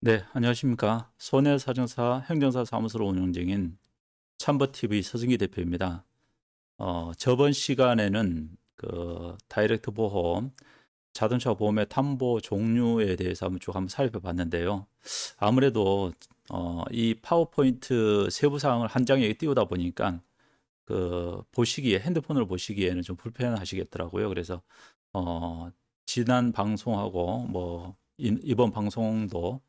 네, 안녕하십니까. 손해사정사 행정사 사무소로 운영 중인 참버TV 서승기 대표입니다. 저번 시간에는 그 다이렉트 보험, 자동차 보험의 담보 종류에 대해서 한번 살펴봤는데요. 아무래도 이 파워포인트 세부 사항을 한 장에 띄우다 보니까 그 보시기에 핸드폰으로 보시기에는 좀 불편하시겠더라고요. 그래서 지난 방송하고 뭐 이번 방송도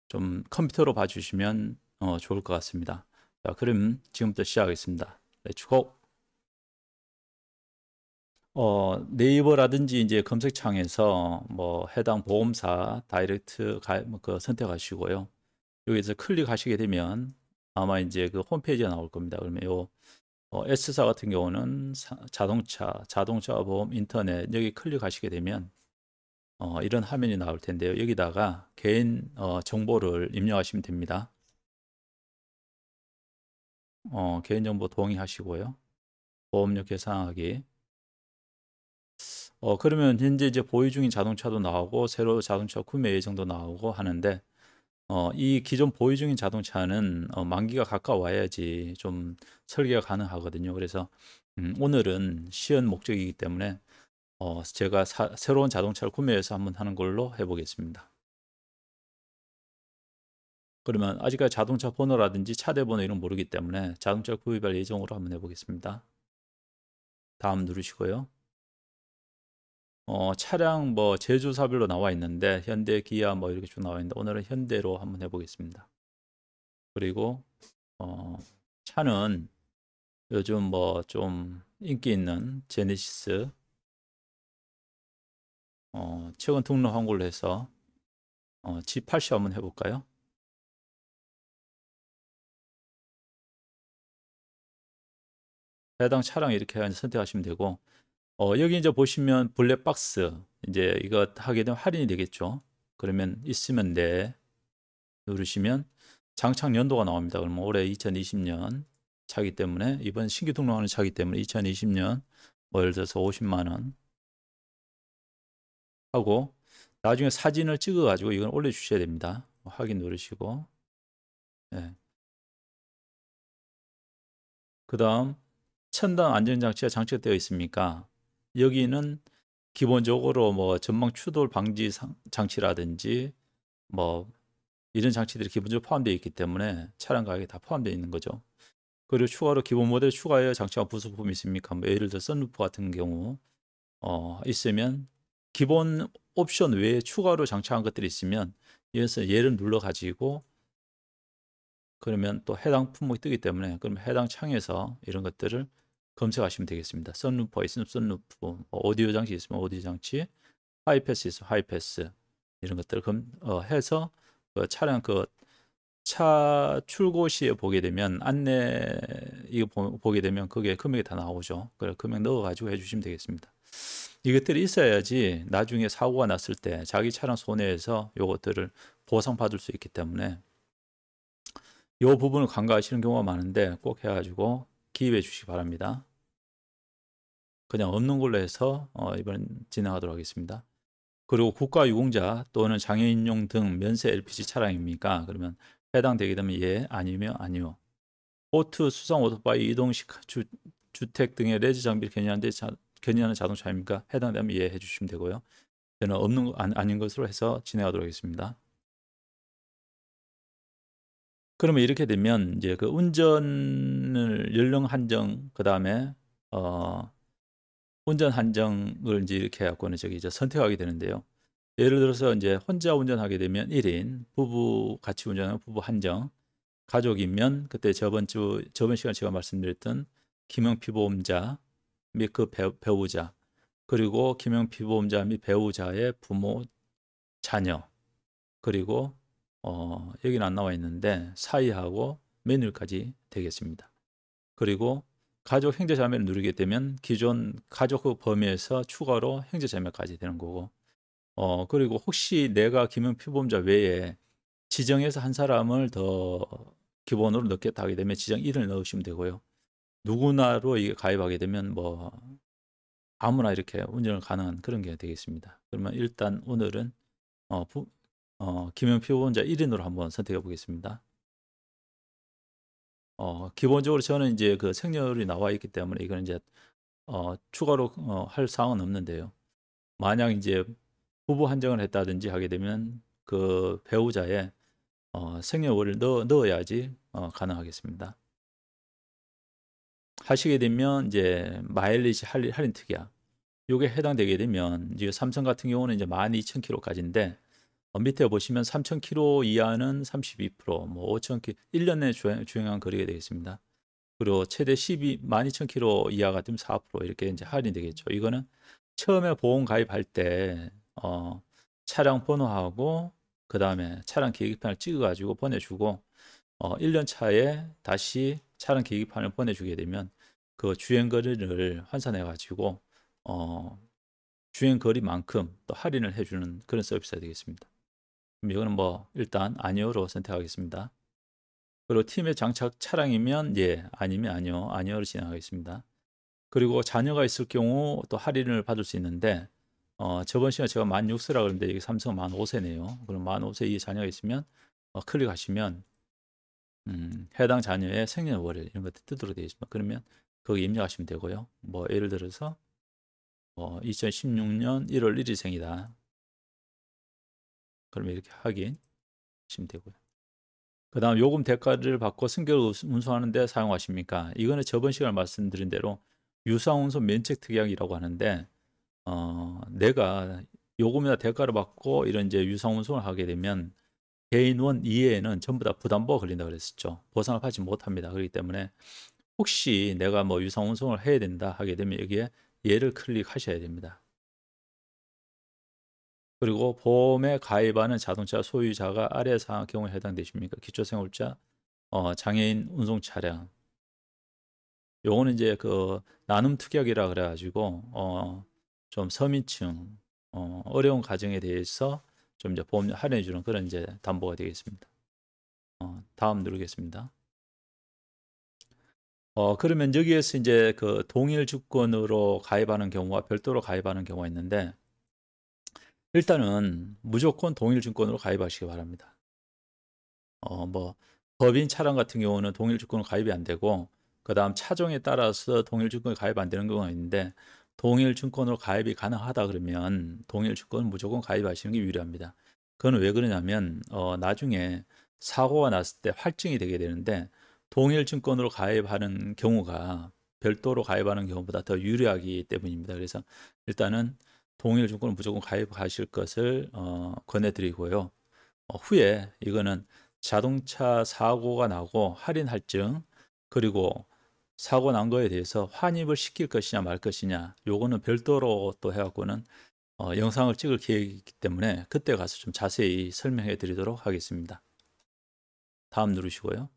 좀 컴퓨터로 봐주시면 좋을 것 같습니다. 자, 그럼 지금부터 시작하겠습니다. Let's go. 네이버라든지 이제 검색창에서 뭐 해당 보험사 다이렉트 그 선택하시고요. 여기서 클릭하시게 되면 아마 이제 그 홈페이지가 나올 겁니다. 그러면 요 S사 같은 경우는 자동차 보험 인터넷 여기 클릭하시게 되면 이런 화면이 나올 텐데요. 여기다가 개인 정보를 입력하시면 됩니다. 개인정보 동의하시고요. 보험료 계산하기. 그러면 현재 이제 보유 중인 자동차도 나오고 새로 자동차 구매 예정도 나오고 하는데 이 기존 보유 중인 자동차는 만기가 가까워야지 좀 설계가 가능하거든요. 그래서 오늘은 시연 목적이기 때문에 제가 새로운 자동차를 구매해서 한번 하는 걸로 해보겠습니다. 그러면 아직까지 자동차 번호라든지 차대 번호 이런 모르기 때문에 자동차 구입할 예정으로 한번 해보겠습니다. 다음 누르시고요. 차량 뭐 제조사별로 나와 있는데 현대, 기아 뭐 이렇게 쭉 나와 있는데 오늘은 현대로 한번 해보겠습니다. 그리고 어, 차는 요즘 뭐 좀 인기 있는 제네시스 최근 등록한 걸로 해서 G80 한번 해볼까요? 해당 차량 이렇게 선택하시면 되고 여기 이제 보시면 블랙박스 이제 이거 하게 되면 할인이 되겠죠. 그러면 있으면 네 누르시면 장착 연도가 나옵니다. 그러면 올해 2020년 차기 때문에 이번 신규 등록하는 차기 때문에 2020년 뭐 예를 들어서 50만 원 하고 나중에 사진을 찍어 가지고 이건 올려 주셔야 됩니다. 확인 누르시고 네. 그다음 첨단 안전장치가 장착되어 있습니까? 여기는 기본적으로 뭐 전방 추돌 방지 장치라든지 뭐 이런 장치들이 기본적으로 포함되어 있기 때문에 차량 가격에 다 포함되어 있는 거죠. 그리고 추가로 기본 모델 추가에 장착한 부속품이 있습니까? 뭐 예를 들어 선루프 같은 경우 있으면 기본 옵션 외에 추가로 장착한 것들이 있으면 여기서 얘를 눌러 가지고 그러면 또 해당 품목이 뜨기 때문에 그럼 해당 창에서 이런 것들을 검색하시면 되겠습니다. 선루프가 있으면 선루프, 뭐 오디오 장치 있으면 오디오 장치, 하이패스 있으면 하이패스 이런 것들을 해서 그 차량 그 차 출고 시에 보게 되면 안내 이거 보게 되면 그게 금액이 다 나오죠. 그래 금액 넣어 가지고 해주시면 되겠습니다. 이것들이 있어야지 나중에 사고가 났을 때 자기 차량 손해에서 요것들을 보상받을 수 있기 때문에 요 부분을 간과하시는 경우가 많은데 꼭 해가지고 기입해 주시기 바랍니다. 그냥 없는 걸로 해서 이번 진행하도록 하겠습니다. 그리고 국가유공자 또는 장애인용 등 면세 LPG 차량입니까? 그러면 해당되게 되면 예, 아니면 아니요. 보트, 수상 오토바이, 이동식 주택 등의 레저 장비를 견인하는 자동차입니까? 해당되면 예 해주시면 되고요. 저는 아닌 것으로 해서 진행하도록 하겠습니다. 그러면 이렇게 되면 이제 그 운전을 연령 한정 그다음에 어 운전 한정을 이제 이렇게 해 갖고는 저기 이제 선택하게 되는데요. 예를 들어서 이제 혼자 운전하게 되면 1인, 부부 같이 운전하면 부부 한정, 가족이면 그때 저번 시간에 제가 말씀드렸던 김영피보험자 및 그 배우자 그리고 김영피보험자 및 배우자의 부모, 자녀 그리고 여기는 안 나와 있는데 사이하고 며느리까지 되겠습니다. 그리고 가족 형제자매를 누르게 되면 기존 가족 그 범위에서 추가로 형제자매까지 되는 거고 그리고 혹시 내가 김영피보험자 외에 지정해서 한 사람을 더 기본으로 넣겠다 하게 되면 지정 1을 넣으시면 되고요. 누구나로 이게 가입하게 되면 뭐 아무나 이렇게 운전을 가능한 그런 게 되겠습니다. 그러면 일단 오늘은 김영표 후보자 1인으로 한번 선택해 보겠습니다. 기본적으로 저는 이제 그 생년월일이 나와 있기 때문에 이거는 이제 추가로 할 사항은 없는데요. 만약 이제 부부 한정을 했다든지 하게 되면 그 배우자의 생년월일 넣어야지 가능하겠습니다. 하시게 되면 이제 마일리지 할인 특약 요게 해당되게 되면 이제 삼성 같은 경우는 이제 12,000km까지인데 밑에 보시면 3,000km 이하는 32%, 뭐 5,000km 1년 내에 주행한 거리가 되겠습니다. 그리고 최대 12,000km 이하가 되면 4% 이렇게 이제 할인이 되겠죠. 이거는 처음에 보험 가입할 때 차량 번호하고 그 다음에 차량 계기판을 찍어가지고 보내주고 1년 차에 다시 차량 계기판을 보내주게 되면 그 주행 거리를 환산해 가지고 주행 거리만큼 또 할인을 해주는 그런 서비스가 되겠습니다. 그럼 이거는 뭐 일단 아니오로 선택하겠습니다. 그리고 팀에 장착 차량이면 예, 아니면 아니요, 아니오로 진행하겠습니다. 그리고 자녀가 있을 경우 또 할인을 받을 수 있는데 저번 시간에 제가 만 6세라고 그랬는데 이게 삼성 만 5세네요. 그럼 만 5세 이에 자녀가 있으면 클릭하시면 해당 자녀의 생년월일 이런 것들 뜨도록 되어 있습니다. 그러면 거기 입력하시면 되고요. 뭐 예를 들어서 2016년 1월 1일생이다. 그러면 이렇게 확인하시면 되고요. 그 다음 요금 대가를 받고 승객을 운송하는 데 사용하십니까? 이거는 저번 시간에 말씀드린 대로 유상운송 면책 특약이라고 하는데 내가 요금이나 대가를 받고 이런 이제 유상운송을 하게 되면 개인 원 이외에는 전부 다 부담보가 걸린다 그랬었죠. 보상을 받지 못합니다. 그렇기 때문에 혹시 내가 뭐 유상운송을 해야 된다 하게 되면 여기에 예를 클릭하셔야 됩니다. 그리고 보험에 가입하는 자동차 소유자가 아래 사항 경우에 해당되십니까? 기초생활자, 장애인 운송 차량. 요거는 이제 그 나눔 특약이라 그래가지고 좀 서민층, 어려운 가정에 대해서 좀 이제 보험 할인해 주는 그런 이제 담보가 되겠습니다. 다음 누르겠습니다. 그러면 여기에서 이제 그 동일 주권으로 가입하는 경우와 별도로 가입하는 경우가 있는데 일단은 무조건 동일 주권으로 가입하시기 바랍니다. 뭐 법인 차량 같은 경우는 동일 주권으로 가입이 안 되고 그다음 차종에 따라서 동일 주권에 가입 안 되는 경우가 있는데 동일 주권으로 가입이 가능하다 그러면 동일 주권은 무조건 가입하시는 게 유리합니다. 그건 왜 그러냐면 나중에 사고가 났을 때 할증이 되게 되는데 동일 증권으로 가입하는 경우가 별도로 가입하는 경우보다 더 유리하기 때문입니다. 그래서 일단은 동일 증권을 무조건 가입하실 것을 권해드리고요. 후에 이거는 자동차 사고가 나고 할인 할증 그리고 사고 난 거에 대해서 환입을 시킬 것이냐 말 것이냐 요거는 별도로 또 해갖고는 영상을 찍을 계획이기 때문에 그때 가서 좀 자세히 설명해 드리도록 하겠습니다. 다음 누르시고요.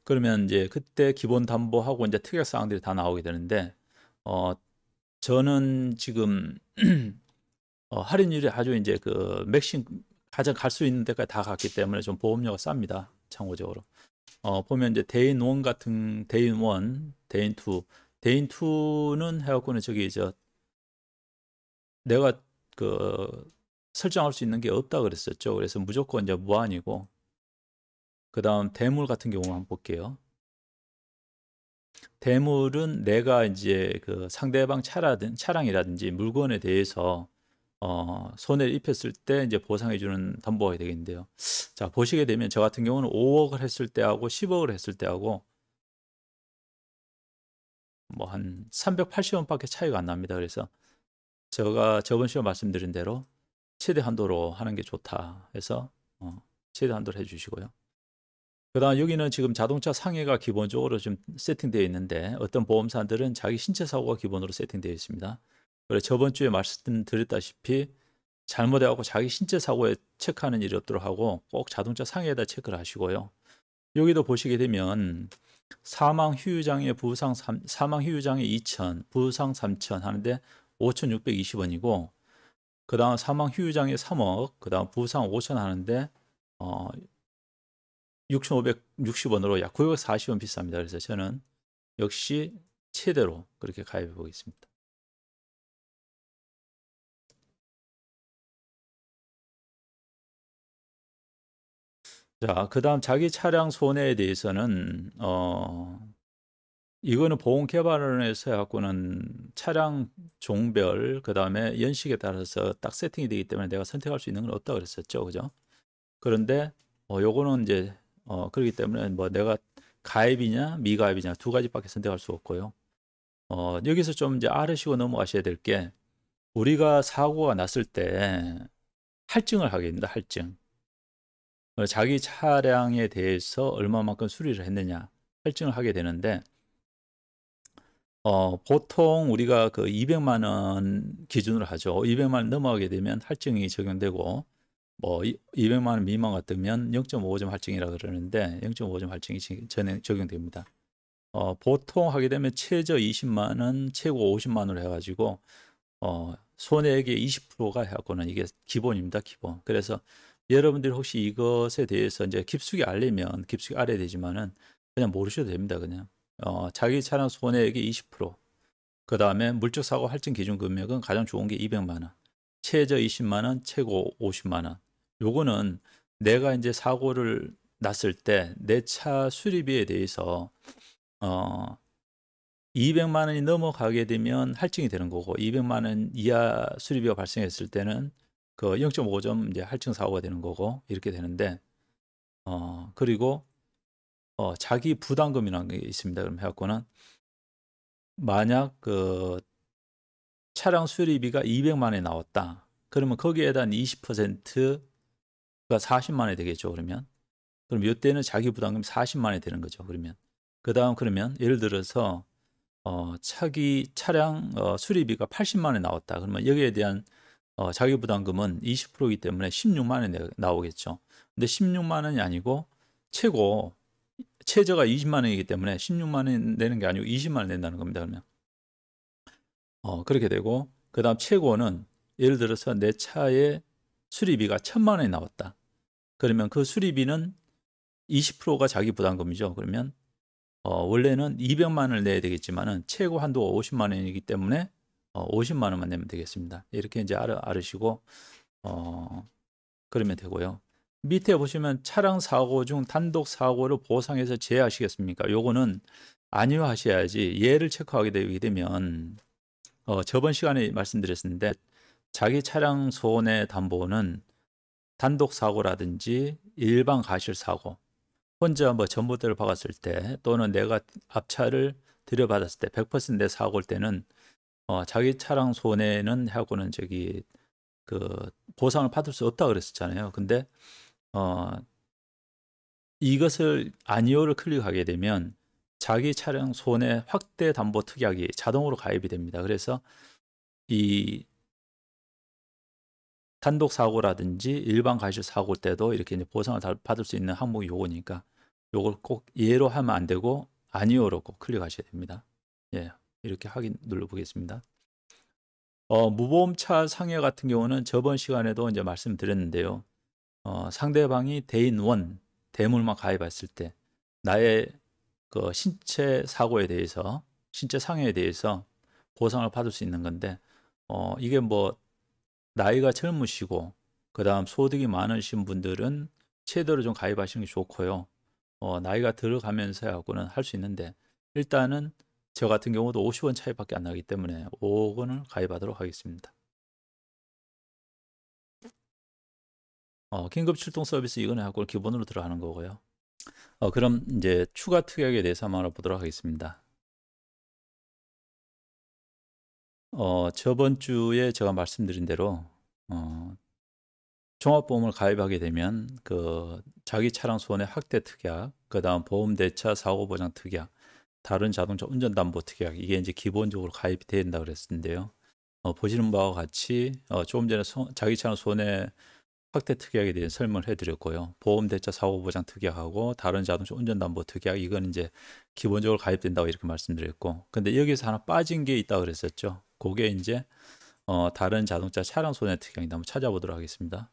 그러면 이제 그때 기본 담보하고 이제 특약 사항들이 다 나오게 되는데 어 저는 지금 할인율이 아주 이제 그 맥심 가장 갈 수 있는 데까지 다 갔기 때문에 좀 보험료가 쌉니다. 참고적으로. 보면 이제 대인 1 같은 대인 1, 대인 2, 대인 2는 해갖고는 저기 내가 그 설정할 수 있는 게 없다 그랬었죠. 그래서 무조건 이제 무한이고 그다음 대물 같은 경우 한번 볼게요. 대물은 내가 이제 그 상대방 차량이라든지 물건에 대해서 손해를 입혔을 때 이제 보상해 주는 담보가 되겠는데요. 자, 보시게 되면 저 같은 경우는 5억을 했을 때하고 10억을 했을 때하고 뭐 한 380원밖에 차이가 안 납니다. 그래서 제가 저번 시간에 말씀드린 대로 최대 한도로 하는 게 좋다 해서 최대 한도로 해 주시고요. 그다음 여기는 지금 자동차 상해가 기본적으로 좀 세팅되어 있는데 어떤 보험사들은 자기 신체 사고가 기본으로 세팅되어 있습니다. 그래서 저번 주에 말씀드렸다시피 잘못해갖고 자기 신체 사고에 체크하는 일이 없도록 하고 꼭 자동차 상해에다 체크를 하시고요. 여기도 보시게 되면 사망 후유장애 부상 사망 후유장애 2천, 부상 3천 하는데 5,620원이고 그다음 사망 후유장애 3억, 그다음 부상 5천 하는데 6,560원으로 약 940원 비쌉니다. 그래서 저는 역시 최대로 그렇게 가입해 보겠습니다. 자, 그다음 자기 차량 손해에 대해서는 이거는 보험개발원에서 해갖고는 차량 종별 그다음에 연식에 따라서 딱 세팅이 되기 때문에 내가 선택할 수 있는 건 없다 그랬었죠, 그죠? 그런데 요거는 이제 그렇기 때문에 뭐 내가 가입이냐 미가입이냐 두 가지밖에 선택할 수 없고요. 여기서 좀 이제 알으시고 넘어가셔야 될 게 우리가 사고가 났을 때 할증을 하게 됩니다. 할증. 자기 차량에 대해서 얼마만큼 수리를 했느냐 할증을 하게 되는데 보통 우리가 그 200만 원 기준으로 하죠. 200만 원 넘어가게 되면 할증이 적용되고 뭐 200만 원 미만 같으면 0.5점 할증이라 그러는데 0.5점 할증이 적용됩니다. 보통 하게 되면 최저 20만 원, 최고 50만 원으로 해가지고 손해액의 20%가 해갖고는 이게 기본입니다, 기본. 그래서 여러분들이 혹시 이것에 대해서 이제 깊숙이 알려면 깊숙이 알아야 되지만은 그냥 모르셔도 됩니다, 그냥. 자기 차량 손해액의 20%. 그 다음에 물적 사고 할증 기준 금액은 가장 좋은 게 200만 원. 최저 20만 원, 최고 50만 원. 요거는 내가 이제 사고를 났을 때 내 차 수리비에 대해서 200만 원이 넘어가게 되면 할증이 되는 거고 200만 원 이하 수리비가 발생했을 때는 그 0.5점 이제 할증 사고가 되는 거고 이렇게 되는데 그리고 자기 부담금이라는 게 있습니다. 그럼 해갖고는 만약 그 차량 수리비가 200만 원이 나왔다. 그러면 거기에 대한 20%가 40만 원이 되겠죠. 그럼 이때는 자기 부담금이 40만 원이 되는 거죠. 그다음 그러면 예를 들어서 차기 차량 수리비가 80만 원이 나왔다. 그러면 여기에 대한 자기 부담금은 20%이기 때문에 16만 원이 나오겠죠. 근데 16만 원이 아니고 최저가 20만 원이기 때문에 16만 원 내는 게 아니고 20만 원 낸다는 겁니다. 그러면 그렇게 되고 그다음 최고는 예를 들어서 내 차의 수리비가 1,000만 원이 나왔다. 그러면 그 수리비는 20%가 자기 부담금이죠. 그러면 원래는 200만 원을 내야 되겠지만은 최고 한도가 50만 원이기 때문에 50만 원만 내면 되겠습니다. 이렇게 이제 알으시고 그러면 되고요. 밑에 보시면 차량 사고 중 단독 사고를 보상해서 제외하시겠습니까? 요거는 아니요 하셔야지 예를 체크하게 되면 저번 시간에 말씀드렸는데 자기 차량 손해 담보는 단독 사고라든지 일반 가실 사고 혼자 뭐 전봇대를 박았을 때 또는 내가 앞차를 들여받았을 때 100%내 사고일 때는 자기 차량 손해는 하고는 그 보상을 받을 수 없다 그랬었잖아요. 근데 이것을 아니오를 클릭하게 되면 자기 차량 손해 확대 담보 특약이 자동으로 가입이 됩니다. 그래서 이 단독 사고라든지 일반 가실 사고일 때도 이렇게 이제 보상을 받을 수 있는 항목이 요거니까 요걸 꼭 예로 하면 안 되고 아니오로 꼭 클릭하셔야 됩니다. 예, 이렇게 확인 눌러보겠습니다. 무보험차 상해 같은 경우는 저번 시간에도 이제 말씀드렸는데요. 상대방이 대인 원 대물만 가입했을 때 나의 그 신체 사고에 대해서 신체 상해에 대해서 보상을 받을 수 있는 건데 이게 뭐 나이가 젊으시고 그다음 소득이 많으신 분들은 최대로 좀 가입하시는 게 좋고요. 나이가 들어가면서 하고는 할 수 있는데 일단은 저 같은 경우도 50원 차이밖에 안 나기 때문에 5억원을 가입하도록 하겠습니다. 긴급 출동 서비스 이거는 하고 기본으로 들어가는 거고요. 그럼 이제 추가 특약에 대해서 한번 알아보도록 하겠습니다. 저번 주에 제가 말씀드린 대로 종합보험을 가입하게 되면 그 자기 차량 손해 확대 특약, 그다음 보험 대차 사고 보장 특약, 다른 자동차 운전 담보 특약 이게 이제 기본적으로 가입이 된다 그랬는데요. 보시는 바와 같이 조금 전에 자기 차량 손해 확대 특약에 대해 설명을 해드렸고요. 보험 대차 사고 보장 특약하고 다른 자동차 운전 담보 특약 이건 이제 기본적으로 가입된다고 이렇게 말씀드렸고, 근데 여기서 하나 빠진 게 있다고 그랬었죠. 그게 이제 다른 자동차 차량 손해 특약인데 한번 찾아보도록 하겠습니다.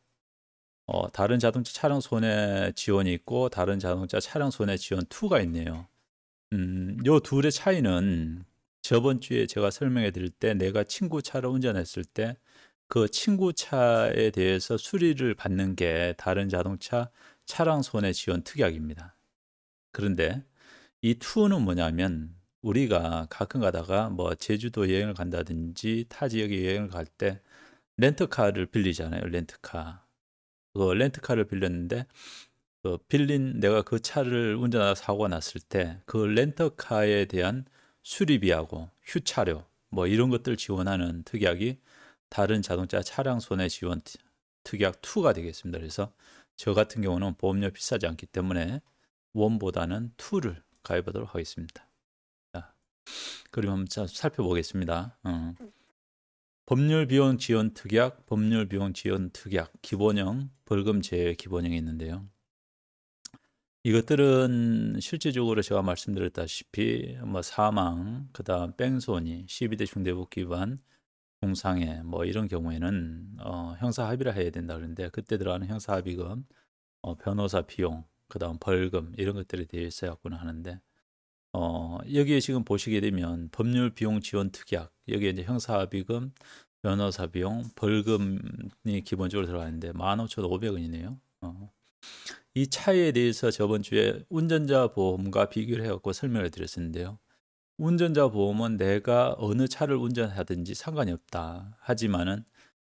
다른 자동차 차량 손해 지원이 있고 다른 자동차 차량 손해 지원 2가 있네요. 요 둘의 차이는 저번 주에 제가 설명해 드릴 때 내가 친구 차를 운전했을 때 그 친구 차에 대해서 수리를 받는 게 다른 자동차 차량 손해 지원 특약입니다. 그런데 이 2는 뭐냐면 우리가 가끔 가다가 뭐 제주도 여행을 간다든지 타 지역에 여행을 갈 때 렌트카를 빌리잖아요. 렌트카. 그 렌트카를 빌렸는데 그 빌린 내가 그 차를 운전하다 사고가 났을 때 그 렌터카에 대한 수리비하고 휴차료 뭐 이런 것들 지원하는 특약이 다른 자동차 차량 손해 지원 특약 2가 되겠습니다. 그래서 저 같은 경우는 보험료 비싸지 않기 때문에 1보다는 2를 가입하도록 하겠습니다. 자, 그럼 한번 살펴보겠습니다. 법률 비용 지원 특약, 법률 비용 지원 특약, 기본형, 벌금 제외 기본형이 있는데요. 이것들은 실질적으로 제가 말씀드렸다시피 뭐 사망, 그다음 뺑소니, 12대 중대법 위반, 중상해 뭐 이런 경우에는 형사 합의를 해야 된다 그러는데 그때 들어가는 형사 합의금, 변호사 비용, 그다음 벌금 이런 것들에 대해서 갖고는 하는데 여기에 지금 보시게 되면 법률 비용 지원 특약 여기에 이제 형사 합의금, 변호사 비용, 벌금이 기본적으로 들어가는데 15,500원이네요. 이 차이에 대해서 저번 주에 운전자 보험과 비교를 해갖고 설명을 드렸었는데요. 운전자 보험은 내가 어느 차를 운전하든지 상관이 없다. 하지만은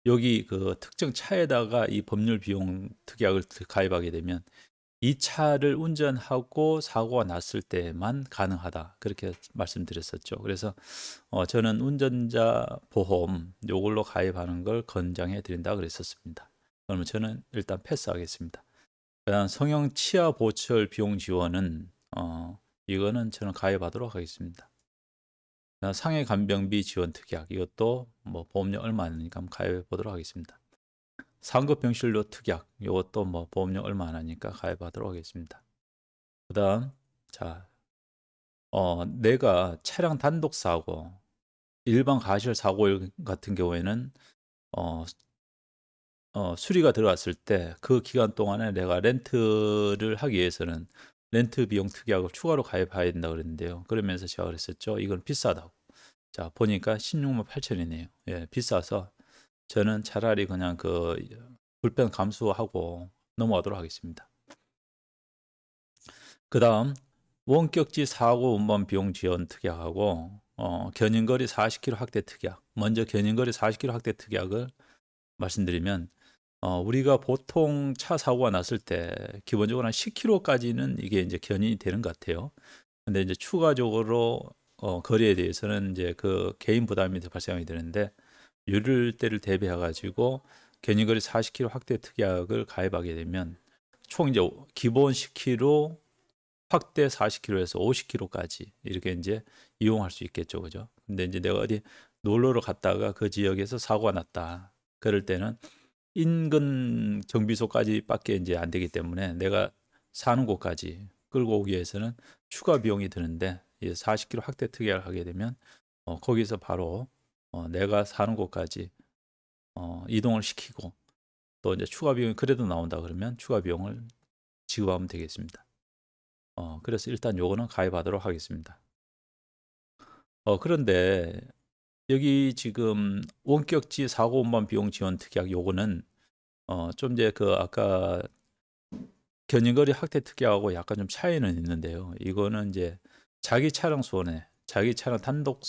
여기 그 특정 차에다가 이 법률 비용 특약을 가입하게 되면 이 차를 운전하고 사고가 났을 때만 가능하다. 그렇게 말씀드렸었죠. 그래서 저는 운전자 보험 요걸로 가입하는 걸 권장해 드린다 그랬었습니다. 그러면 저는 일단 패스하겠습니다. 그다음 성형 치아 보철 비용 지원은 이거는 저는 가입하도록 하겠습니다. 상해 간병비 지원 특약 이것도 뭐 보험료 얼마 안 하니까 한번 가입해 보도록 하겠습니다. 상급 병실료 특약 이것도 뭐 보험료 얼마 안 하니까 가입하도록 하겠습니다. 그다음 자 내가 차량 단독 사고 일반 가실 사고 같은 경우에는 수리가 들어왔을 때 그 기간 동안에 내가 렌트를 하기 위해서는 렌트 비용 특약을 추가로 가입해야 된다 그랬는데요. 그러면서 제가 그랬었죠. 이건 비싸다고. 자, 보니까 16만 8천이네요. 예, 비싸서 저는 차라리 그냥 그 불편 감수하고 넘어가도록 하겠습니다. 그다음 원격지 사고 운반 비용 지원 특약하고 견인거리 40km 확대 특약. 먼저 견인거리 40km 확대 특약을 말씀드리면 우리가 보통 차 사고가 났을 때 기본적으로 한 10km까지는 이게 이제 견인이 되는 것 같아요. 근데 이제 추가적으로 거리에 대해서는 이제 그 개인 부담이 발생하게 되는데 이럴 때를 대비해 가지고 견인거리 40km 확대 특약을 가입하게 되면 총 이제 기본 10km 확대 40km에서 50km까지 이렇게 이제 이용할 수 있겠죠, 그죠? 근데 이제 내가 어디 놀러를 갔다가 그 지역에서 사고가 났다. 그럴 때는 인근 정비소까지밖에 이제 안 되기 때문에 내가 사는 곳까지 끌고 오기 위해서는 추가 비용이 드는데 40km 확대 특약을 하게 되면 거기서 바로 내가 사는 곳까지 이동을 시키고 또 이제 추가 비용이 그래도 나온다 그러면 추가 비용을 지급하면 되겠습니다. 그래서 일단 요거는 가입하도록 하겠습니다. 그런데 여기 지금 원격지 사고 운반 비용 지원 특약 요거는 좀 이제 그 아까 견인거리 확대 특약하고 약간 좀 차이는 있는데요. 이거는 이제 자기 차량 손해, 자기 차량 단독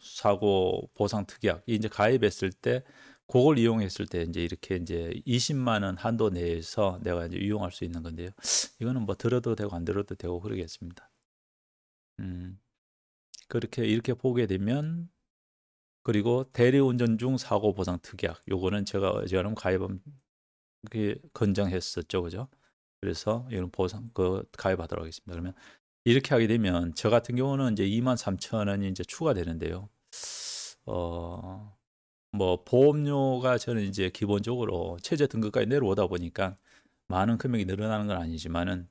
사고 보상 특약 이제 가입했을 때 그걸 이용했을 때 이제 이렇게 이제 20만 원 한도 내에서 내가 이제 이용할 수 있는 건데요. 이거는 뭐 들어도 되고 안 들어도 되고 그러겠습니다. 그렇게 이렇게 보게 되면 그리고 대리운전 중 사고 보상 특약 요거는 제가 어지간하면 가입하면 그게 권장했었죠, 그죠? 그래서 이런 보상 그 가입하도록 하겠습니다. 그러면 이렇게 하게 되면 저 같은 경우는 이제 23,000원이 이제 추가되는데요. 뭐 보험료가 저는 이제 기본적으로 최저 등급까지 내려오다 보니까 많은 금액이 늘어나는 건 아니지만은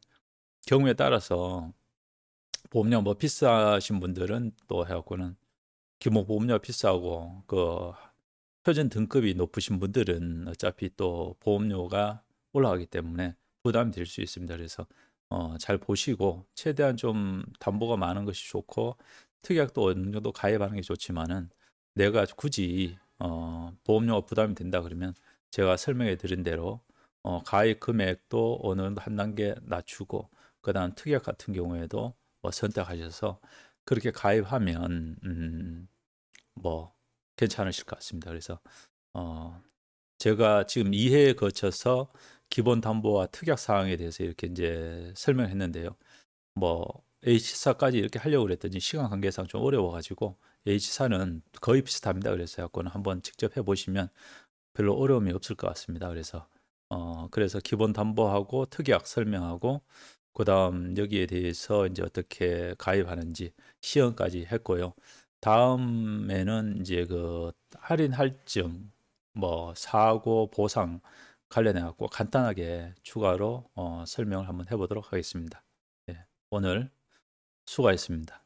경우에 따라서 보험료 뭐 비싸신 분들은 또 해갖고는 기본 보험료가 비싸고 그 표준 등급이 높으신 분들은 어차피 또 보험료가 올라가기 때문에 부담이 될 수 있습니다. 그래서 잘 보시고 최대한 좀 담보가 많은 것이 좋고 특약도 어느 정도 가입하는 게 좋지만은 내가 굳이 보험료가 부담이 된다 그러면 제가 설명해 드린 대로 가입 금액도 어느 정도 한 단계 낮추고 그다음 특약 같은 경우에도 뭐 선택하셔서 그렇게 가입하면 뭐 괜찮으실 것 같습니다. 그래서 제가 지금 2회에 거쳐서 기본 담보와 특약 사항에 대해서 이렇게 이제 설명했는데요. 뭐 H사까지 이렇게 하려고 그랬더니 시간 관계상 좀 어려워가지고 H사는 거의 비슷합니다. 그래서 약간 한번 직접 해보시면 별로 어려움이 없을 것 같습니다. 그래서 기본 담보하고 특약 설명하고 그다음 여기에 대해서 이제 어떻게 가입하는지 시연까지 했고요. 다음에는 이제 그 할인 할증 뭐 사고 보상 관련해 갖고 간단하게 추가로 설명을 한번 해보도록 하겠습니다. 네, 오늘 수고하셨습니다.